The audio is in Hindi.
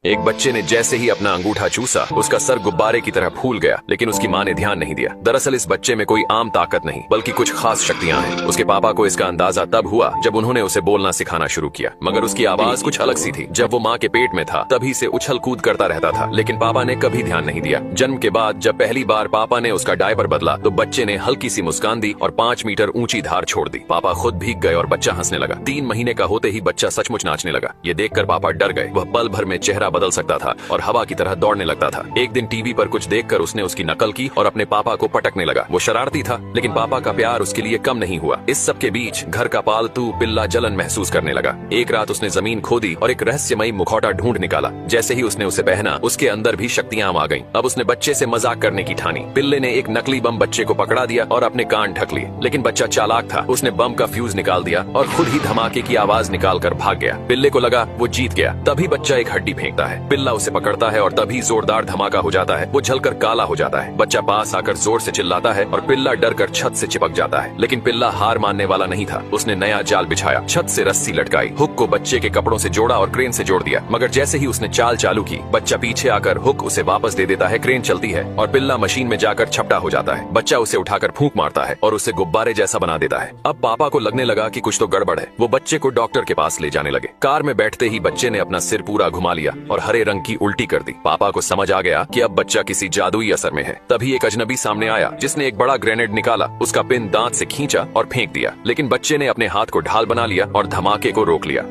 एक बच्चे ने जैसे ही अपना अंगूठा चूसा, उसका सर गुब्बारे की तरह फूल गया, लेकिन उसकी माँ ने ध्यान नहीं दिया। दरअसल इस बच्चे में कोई आम ताकत नहीं, बल्कि कुछ खास शक्तियां हैं। उसके पापा को इसका अंदाजा तब हुआ जब उन्होंने उसे बोलना सिखाना शुरू किया, मगर उसकी आवाज कुछ अलग सी थी। जब वो माँ के पेट में था तभी से उछल कूद करता रहता था, लेकिन पापा ने कभी ध्यान नहीं दिया। जन्म के बाद जब पहली बार पापा ने उसका डायपर बदला तो बच्चे ने हल्की सी मुस्कान दी और 5 मीटर ऊंची धार छोड़ दी। पापा खुद भीग गए और बच्चा हंसने लगा। 3 महीने का होते ही बच्चा सचमुच नाचने लगा। ये देखकर पापा डर गए। वह पल भर में चेहरा बदल सकता था और हवा की तरह दौड़ने लगता था। एक दिन टीवी पर कुछ देखकर उसने उसकी नकल की और अपने पापा को पटकने लगा। वो शरारती था, लेकिन पापा का प्यार उसके लिए कम नहीं हुआ। इस सब के बीच घर का पालतू पिल्ला जलन महसूस करने लगा। एक रात उसने जमीन खोदी और एक रहस्यमयी मुखौटा ढूंढ निकाला। जैसे ही उसने उसे पहना, उसके अंदर भी शक्तियां आ गईं। अब उसने बच्चे से मजाक करने की ठानी। पिल्ले ने एक नकली बम बच्चे को पकड़ा दिया और अपने कान ढक लिए, लेकिन बच्चा चालाक था। उसने बम का फ्यूज निकाल दिया और खुद ही धमाके की आवाज निकाल कर भाग गया। पिल्ले को लगा वो जीत गया। तभी बच्चा एक हड्डी फेंकता है। पिल्ला उसे पकड़ता है और तभी जोरदार धमाका हो जाता है। वो जलकर काला हो जाता है। बच्चा पास आकर जोर से चिल्लाता है और पिल्ला डर कर छत से चिपक जाता है। लेकिन पिल्ला हार मानने वाला नहीं था। उसने नया जाल बिछाया, छत से रस्सी लटकाई, हुक को बच्चे के कपड़ों से जोड़ा और क्रेन से जोड़ दिया। मगर जैसे ही उसने चाल चालू की, बच्चा पीछे आकर हुक उसे वापस दे देता है। क्रेन चलती है और पिल्ला मशीन में जाकर छपटा हो जाता है। बच्चा उसे उठाकर फूंक मारता है और उसे गुब्बारे जैसा बना देता है। अब पापा को लगने लगा कि कुछ तो गड़बड़ है। वो बच्चे को डॉक्टर के पास ले जाने लगे। कार में बैठते ही बच्चे ने अपना सिर पूरा घुमा लिया और हरे रंग की उल्टी कर दी। पापा को समझ आ गया कि अब बच्चा किसी जादुई असर में है। तभी एक अजनबी सामने आया, जिसने एक बड़ा ग्रेनेड निकाला, उसका पिन दांत से खींचा और फेंक दिया। लेकिन बच्चे ने अपने हाथ को ढाल बना लिया और धमाके को रोक लिया।